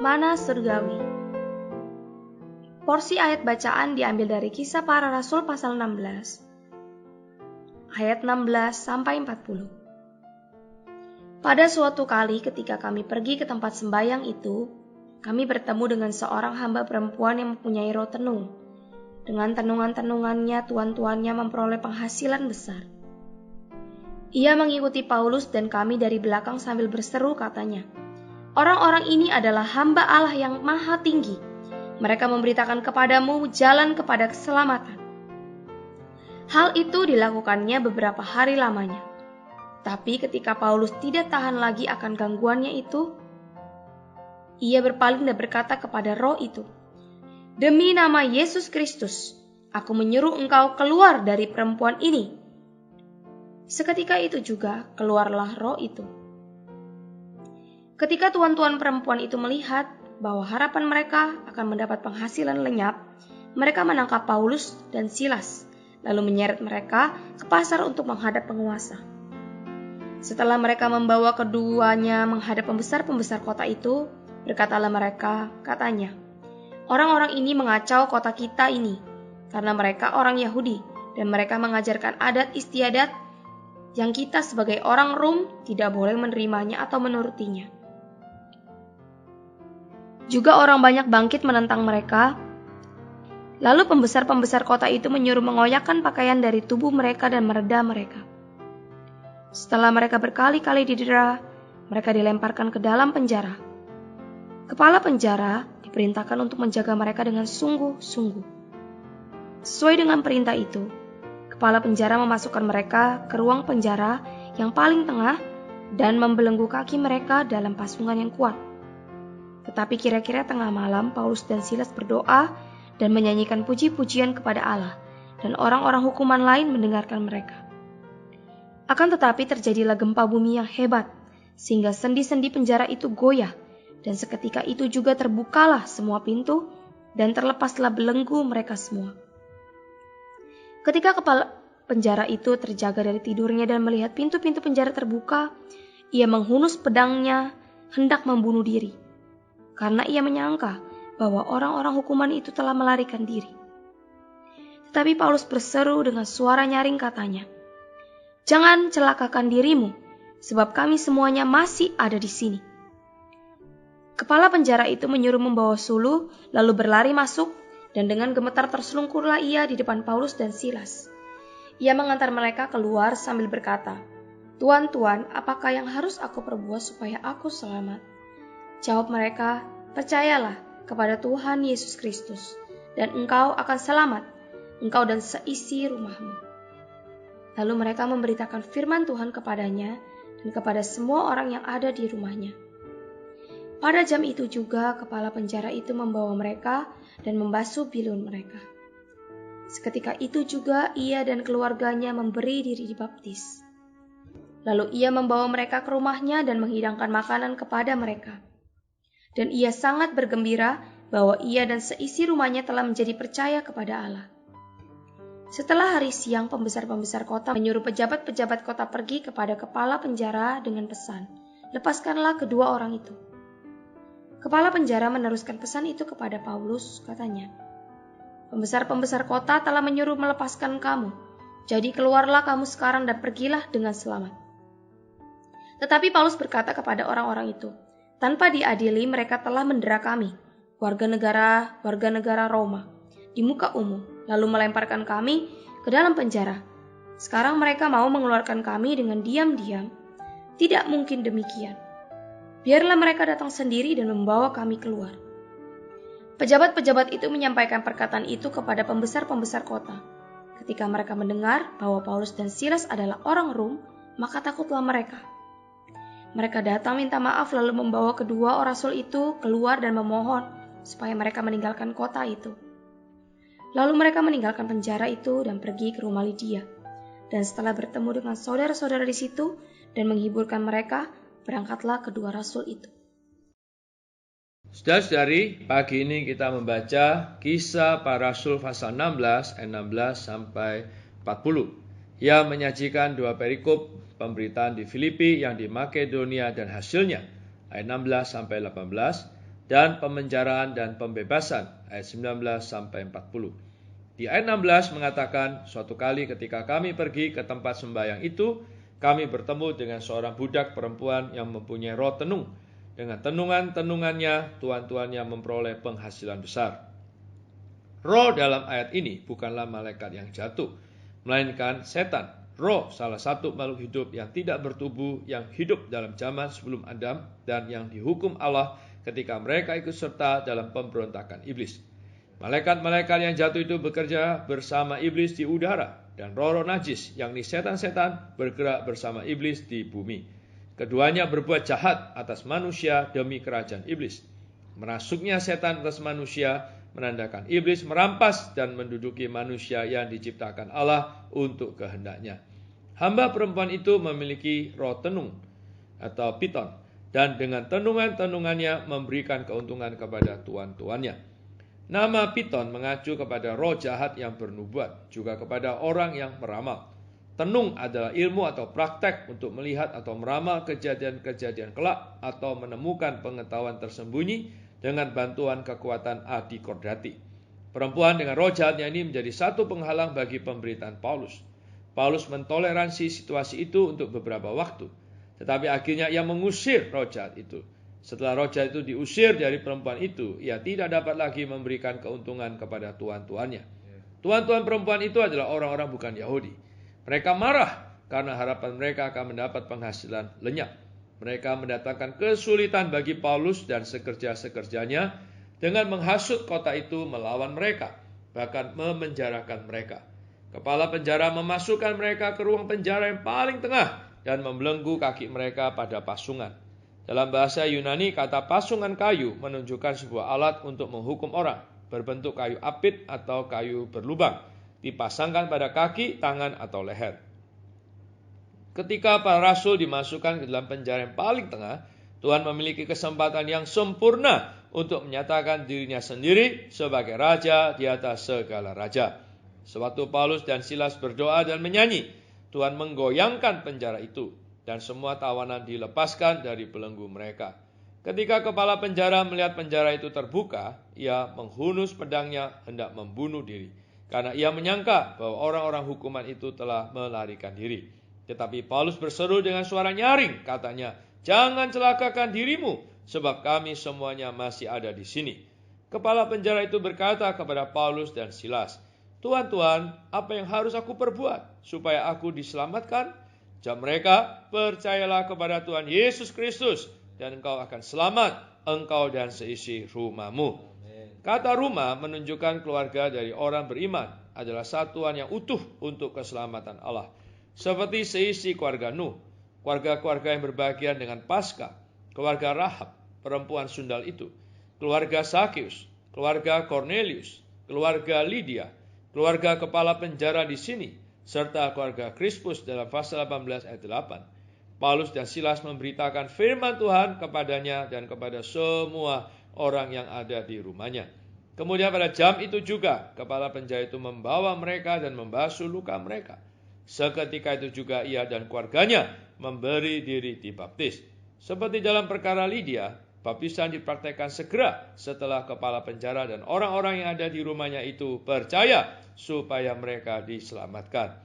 Mana surgawi. Porsi ayat bacaan diambil dari Kisah Para Rasul pasal 16, ayat 16 sampai 40. Pada suatu kali ketika kami pergi ke tempat sembahyang itu, kami bertemu dengan seorang hamba perempuan yang mempunyai roh tenung. Dengan tenungan-tenungannya, tuan-tuannya memperoleh penghasilan besar. Ia mengikuti Paulus dan kami dari belakang sambil berseru, katanya, "Orang-orang ini adalah hamba Allah yang maha tinggi. Mereka memberitakan kepadamu jalan kepada keselamatan." Hal itu dilakukannya beberapa hari lamanya. Tapi ketika Paulus tidak tahan lagi akan gangguannya itu, ia berpaling dan berkata kepada roh itu, "Demi nama Yesus Kristus, aku menyuruh engkau keluar dari perempuan ini." Seketika itu juga keluarlah roh itu. Ketika tuan-tuan perempuan itu melihat bahwa harapan mereka akan mendapat penghasilan lenyap, mereka menangkap Paulus dan Silas, lalu menyeret mereka ke pasar untuk menghadap penguasa. Setelah mereka membawa keduanya menghadap pembesar-pembesar kota itu, berkatalah mereka, katanya, "Orang-orang ini mengacau kota kita ini, karena mereka orang Yahudi, dan mereka mengajarkan adat istiadat yang kita sebagai orang Rom tidak boleh menerimanya atau menurutinya." Juga orang banyak bangkit menentang mereka. Lalu pembesar-pembesar kota itu menyuruh mengoyakkan pakaian dari tubuh mereka dan meredam mereka. Setelah mereka berkali-kali didera, mereka dilemparkan ke dalam penjara. Kepala penjara diperintahkan untuk menjaga mereka dengan sungguh-sungguh. Sesuai dengan perintah itu, kepala penjara memasukkan mereka ke ruang penjara yang paling tengah dan membelenggu kaki mereka dalam pasungan yang kuat. Tetapi kira-kira tengah malam, Paulus dan Silas berdoa dan menyanyikan puji-pujian kepada Allah, dan orang-orang hukuman lain mendengarkan mereka. Akan tetapi terjadilah gempa bumi yang hebat, sehingga sendi-sendi penjara itu goyah, dan seketika itu juga terbukalah semua pintu, dan terlepaslah belenggu mereka semua. Ketika kepala penjara itu terjaga dari tidurnya dan melihat pintu-pintu penjara terbuka, ia menghunus pedangnya hendak membunuh diri, karena ia menyangka bahwa orang-orang hukuman itu telah melarikan diri. Tetapi Paulus berseru dengan suara nyaring, katanya, "Jangan celakakan dirimu, sebab kami semuanya masih ada di sini." Kepala penjara itu menyuruh membawa suluh, lalu berlari masuk, dan dengan gemetar terselungkurlah ia di depan Paulus dan Silas. Ia mengantar mereka keluar sambil berkata, "Tuan-tuan, apakah yang harus aku perbuat supaya aku selamat?" Jawab mereka, "Percayalah kepada Tuhan Yesus Kristus, dan engkau akan selamat, engkau dan seisi rumahmu." Lalu mereka memberitakan firman Tuhan kepadanya dan kepada semua orang yang ada di rumahnya. Pada jam itu juga kepala penjara itu membawa mereka dan membasuh bilun mereka. Seketika itu juga ia dan keluarganya memberi diri dibaptis. Lalu ia membawa mereka ke rumahnya dan menghidangkan makanan kepada mereka. Dan ia sangat bergembira bahwa ia dan seisi rumahnya telah menjadi percaya kepada Allah. Setelah hari siang, pembesar-pembesar kota menyuruh pejabat-pejabat kota pergi kepada kepala penjara dengan pesan, "Lepaskanlah kedua orang itu." Kepala penjara meneruskan pesan itu kepada Paulus, katanya, "Pembesar-pembesar kota telah menyuruh melepaskan kamu, jadi keluarlah kamu sekarang dan pergilah dengan selamat." Tetapi Paulus berkata kepada orang-orang itu, "Tanpa diadili mereka telah mendera kami, warga negara Roma, di muka umum, lalu melemparkan kami ke dalam penjara. Sekarang mereka mau mengeluarkan kami dengan diam-diam. Tidak mungkin demikian. Biarlah mereka datang sendiri dan membawa kami keluar." Pejabat-pejabat itu menyampaikan perkataan itu kepada pembesar-pembesar kota. Ketika mereka mendengar bahwa Paulus dan Silas adalah orang Rom, maka takutlah mereka. Mereka datang minta maaf lalu membawa kedua orang rasul itu keluar dan memohon supaya mereka meninggalkan kota itu. Lalu mereka meninggalkan penjara itu dan pergi ke rumah Lydia. Dan setelah bertemu dengan saudara-saudara di situ dan menghiburkan mereka, berangkatlah kedua rasul itu. Saudara-saudari, pagi ini kita membaca Kisah Para Rasul pasal 16 ayat 16 sampai 40 yang menyajikan dua perikop pemberitaan di Filipi yang di Makedonia dan hasilnya ayat 16 sampai 18 dan pemenjaraan dan pembebasan, ayat 19 sampai 40. Di ayat 16 mengatakan, suatu kali ketika kami pergi ke tempat sembahyang itu, kami bertemu dengan seorang budak perempuan yang mempunyai roh tenung. Dengan tenungan-tenungannya, tuan-tuannya memperoleh penghasilan besar. Roh dalam ayat ini bukanlah malaikat yang jatuh, melainkan setan. Roh salah satu makhluk hidup yang tidak bertubuh, yang hidup dalam zaman sebelum Adam, dan yang dihukum Allah ketika mereka ikut serta dalam pemberontakan iblis. Malaikat-malaikat yang jatuh itu bekerja bersama iblis di udara, dan roh-roh najis, yakni setan-setan, bergerak bersama iblis di bumi. Keduanya berbuat jahat atas manusia demi kerajaan iblis. Merasuknya setan atas manusia menandakan iblis merampas dan menduduki manusia yang diciptakan Allah untuk kehendaknya. Hamba perempuan itu memiliki roh tenung atau piton, dan dengan tenungan-tenungannya memberikan keuntungan kepada tuan-tuannya. Nama piton mengacu kepada roh jahat yang bernubuat, juga kepada orang yang meramal. Tenung adalah ilmu atau praktek untuk melihat atau meramal kejadian-kejadian kelak atau menemukan pengetahuan tersembunyi dengan bantuan kekuatan adikodati. Perempuan dengan roh jahatnya ini menjadi satu penghalang bagi pemberitaan Paulus. Paulus mentoleransi situasi itu untuk beberapa waktu, tetapi akhirnya ia mengusir roh jahat itu. Setelah roh jahat itu diusir dari perempuan itu, ia tidak dapat lagi memberikan keuntungan kepada tuan-tuannya. Tuan-tuan perempuan itu adalah orang-orang bukan Yahudi. Mereka marah karena harapan mereka akan mendapat penghasilan lenyap. Mereka mendatangkan kesulitan bagi Paulus dan sekerja-sekerjanya dengan menghasut kota itu melawan mereka, bahkan memenjarakan mereka. Kepala penjara memasukkan mereka ke ruang penjara yang paling tengah dan membelenggu kaki mereka pada pasungan. Dalam bahasa Yunani, kata pasungan kayu menunjukkan sebuah alat untuk menghukum orang, berbentuk kayu apit atau kayu berlubang, dipasangkan pada kaki, tangan, atau leher. Ketika para rasul dimasukkan ke dalam penjara yang paling tengah, Tuhan memiliki kesempatan yang sempurna untuk menyatakan dirinya sendiri sebagai raja di atas segala raja. Sewaktu Paulus dan Silas berdoa dan menyanyi, Tuhan menggoyangkan penjara itu, dan semua tawanan dilepaskan dari belenggu mereka. Ketika kepala penjara melihat penjara itu terbuka, ia menghunus pedangnya hendak membunuh diri, karena ia menyangka bahwa orang-orang hukuman itu telah melarikan diri. Tetapi Paulus berseru dengan suara nyaring, katanya, "Jangan celakakan dirimu, sebab kami semuanya masih ada di sini." Kepala penjara itu berkata kepada Paulus dan Silas, "Tuan-tuan, apa yang harus aku perbuat supaya aku diselamatkan?" Jawab mereka, "Percayalah kepada Tuhan Yesus Kristus, dan engkau akan selamat, engkau dan seisi rumahmu." Kata rumah menunjukkan keluarga dari orang beriman adalah satuan yang utuh untuk keselamatan Allah. Seperti seisi keluarga Nuh, keluarga-keluarga yang berbahagian dengan Paskah, keluarga Rahab, perempuan sundal itu, keluarga Sakeus, keluarga Cornelius, keluarga Lydia, keluarga kepala penjara di sini, serta keluarga Krispus dalam pasal 18 ayat 8. Paulus dan Silas memberitakan firman Tuhan kepadanya dan kepada semua orang yang ada di rumahnya. Kemudian pada jam itu juga, kepala penjara itu membawa mereka dan membasuh luka mereka. Seketika itu juga ia dan keluarganya memberi diri dibaptis. Seperti dalam perkara Lydia, baptisan dipraktekkan segera setelah kepala penjara dan orang-orang yang ada di rumahnya itu percaya supaya mereka diselamatkan.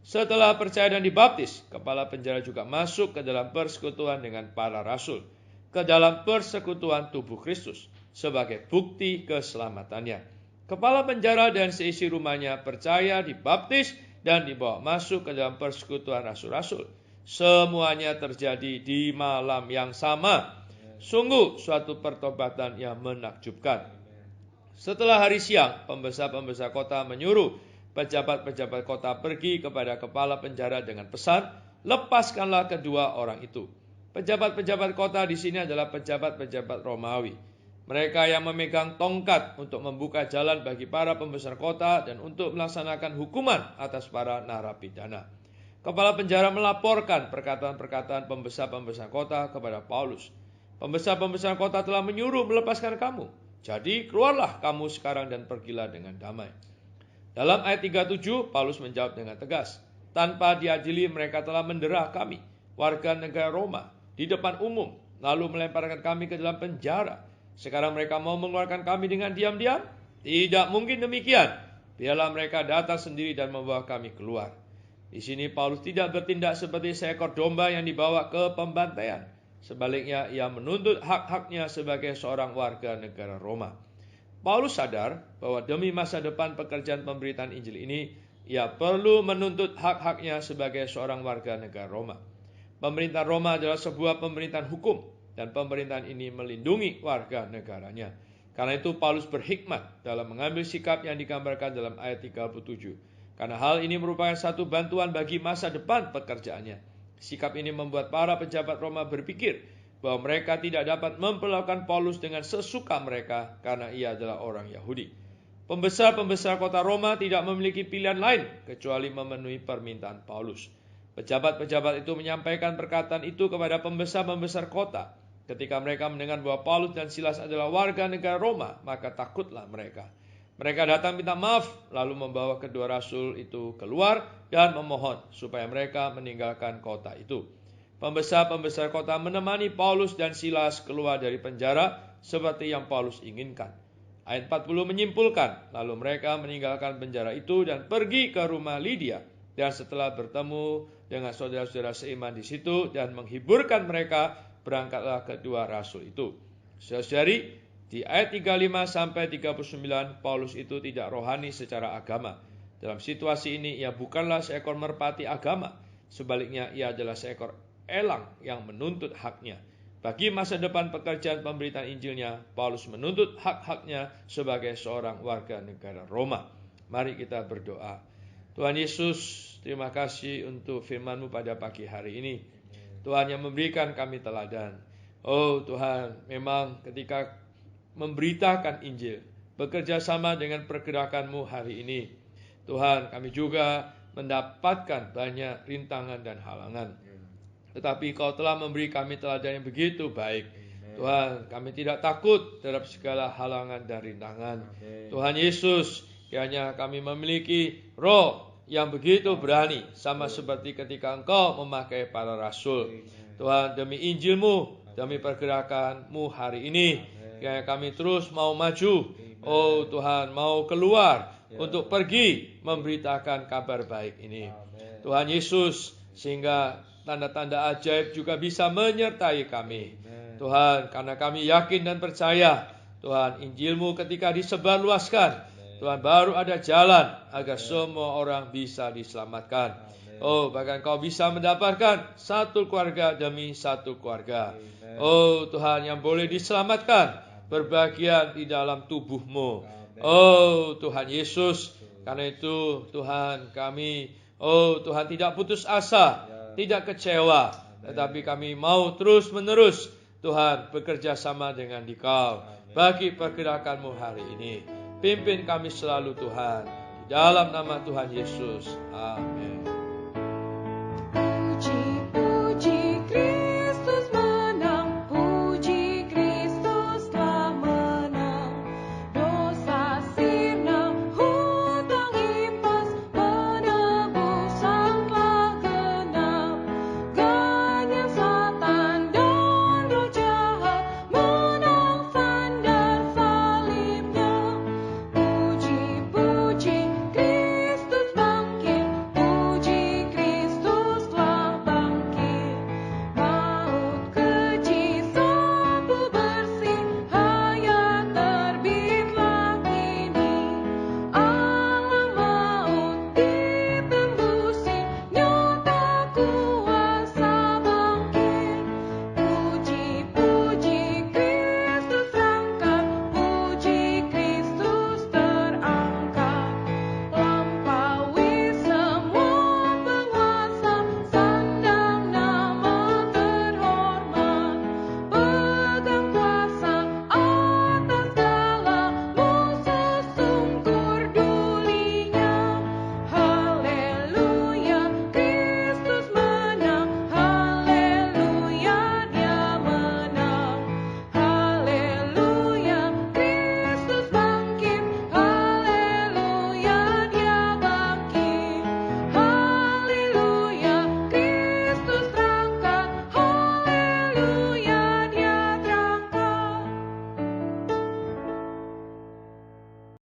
Setelah percaya dan dibaptis, kepala penjara juga masuk ke dalam persekutuan dengan para rasul, ke dalam persekutuan tubuh Kristus sebagai bukti keselamatannya. Kepala penjara dan seisi rumahnya percaya, dibaptis, dan dibawa masuk ke dalam persekutuan rasul-rasul. Semuanya terjadi di malam yang sama. Sungguh suatu pertobatan yang menakjubkan. Setelah hari siang, pembesar-pembesar kota menyuruh pejabat-pejabat kota pergi kepada kepala penjara dengan pesan, "Lepaskanlah kedua orang itu." Pejabat-pejabat kota di sini adalah pejabat-pejabat Romawi. Mereka yang memegang tongkat untuk membuka jalan bagi para pembesar kota dan untuk melaksanakan hukuman atas para narapidana. Kepala penjara melaporkan perkataan-perkataan pembesar-pembesar kota kepada Paulus. "Pembesar-pembesar kota telah menyuruh melepaskan kamu. Jadi keluarlah kamu sekarang dan pergilah dengan damai." Dalam ayat 37, Paulus menjawab dengan tegas, "Tanpa diadili mereka telah mendera kami, warga negara Roma, di depan umum, lalu melemparkan kami ke dalam penjara. Sekarang mereka mau mengeluarkan kami dengan diam-diam? Tidak mungkin demikian. Biarlah mereka datang sendiri dan membawa kami keluar. Di sini Paulus tidak bertindak seperti seekor domba yang dibawa ke pembantaian. Sebaliknya, ia menuntut hak-haknya sebagai seorang warga negara Roma. Paulus sadar bahwa demi masa depan pekerjaan pemberitaan Injil ini, ia perlu menuntut hak-haknya sebagai seorang warga negara Roma. Pemerintah Roma adalah sebuah pemerintahan hukum, dan pemerintahan ini melindungi warga negaranya. Karena itu Paulus berhikmat dalam mengambil sikap yang digambarkan dalam ayat 37. Karena hal ini merupakan satu bantuan bagi masa depan pekerjaannya. Sikap ini membuat para pejabat Roma berpikir bahwa mereka tidak dapat memperlakukan Paulus dengan sesuka mereka karena ia adalah orang Yahudi. Pembesar-pembesar kota Roma tidak memiliki pilihan lain kecuali memenuhi permintaan Paulus. Pejabat-pejabat itu menyampaikan perkataan itu kepada pembesar-pembesar kota. Ketika mereka mendengar bahwa Paulus dan Silas adalah warga negara Roma, maka takutlah mereka. Mereka datang minta maaf, lalu membawa kedua rasul itu keluar dan memohon supaya mereka meninggalkan kota itu. Pembesar-pembesar kota menemani Paulus dan Silas keluar dari penjara seperti yang Paulus inginkan. Ayat 40 menyimpulkan, lalu mereka meninggalkan penjara itu dan pergi ke rumah Lydia. Dan setelah bertemu dengan saudara-saudara seiman di situ dan menghiburkan mereka, berangkatlah kedua rasul itu. Saudari, di ayat 35 sampai 39, Paulus itu tidak rohani secara agama. Dalam situasi ini, ia bukanlah seekor merpati agama. Sebaliknya, ia adalah seekor elang yang menuntut haknya. Bagi masa depan pekerjaan pemberitaan Injilnya, Paulus menuntut hak-haknya sebagai seorang warga negara Roma. Mari kita berdoa. Tuhan Yesus, terima kasih untuk firman-Mu pada pagi hari ini. Tuhan yang memberikan kami teladan. Oh Tuhan, memang ketika memberitakan Injil, bekerja sama dengan pergerakan-Mu hari ini, Tuhan, kami juga mendapatkan banyak rintangan dan halangan. Tetapi Kau telah memberi kami teladan yang begitu baik. Tuhan, kami tidak takut terhadap segala halangan dan rintangan. Tuhan Yesus, kiranya kami memiliki roh yang begitu berani, sama seperti ketika Engkau memakai para rasul. Tuhan, demi Injil-Mu, demi pergerakan-Mu hari ini, kiranya kami terus mau maju. Oh Tuhan, mau keluar untuk pergi memberitakan kabar baik ini. Tuhan Yesus, sehingga tanda-tanda ajaib juga bisa menyertai kami. Tuhan, karena kami yakin dan percaya, Tuhan, Injil-Mu ketika disebarluaskan, Tuhan, baru ada jalan agar semua orang bisa diselamatkan. Oh, bahkan Kau bisa mendapatkan satu keluarga demi satu keluarga. Oh Tuhan, yang boleh diselamatkan, berbahagia di dalam tubuh-Mu. Oh Tuhan Yesus, karena itu Tuhan kami, oh Tuhan, tidak putus asa, tidak kecewa, tetapi kami mau terus-menerus Tuhan bekerja sama dengan Dikau bagi pergerakan-Mu hari ini. Pimpin kami selalu Tuhan, di dalam nama Tuhan Yesus. Amin.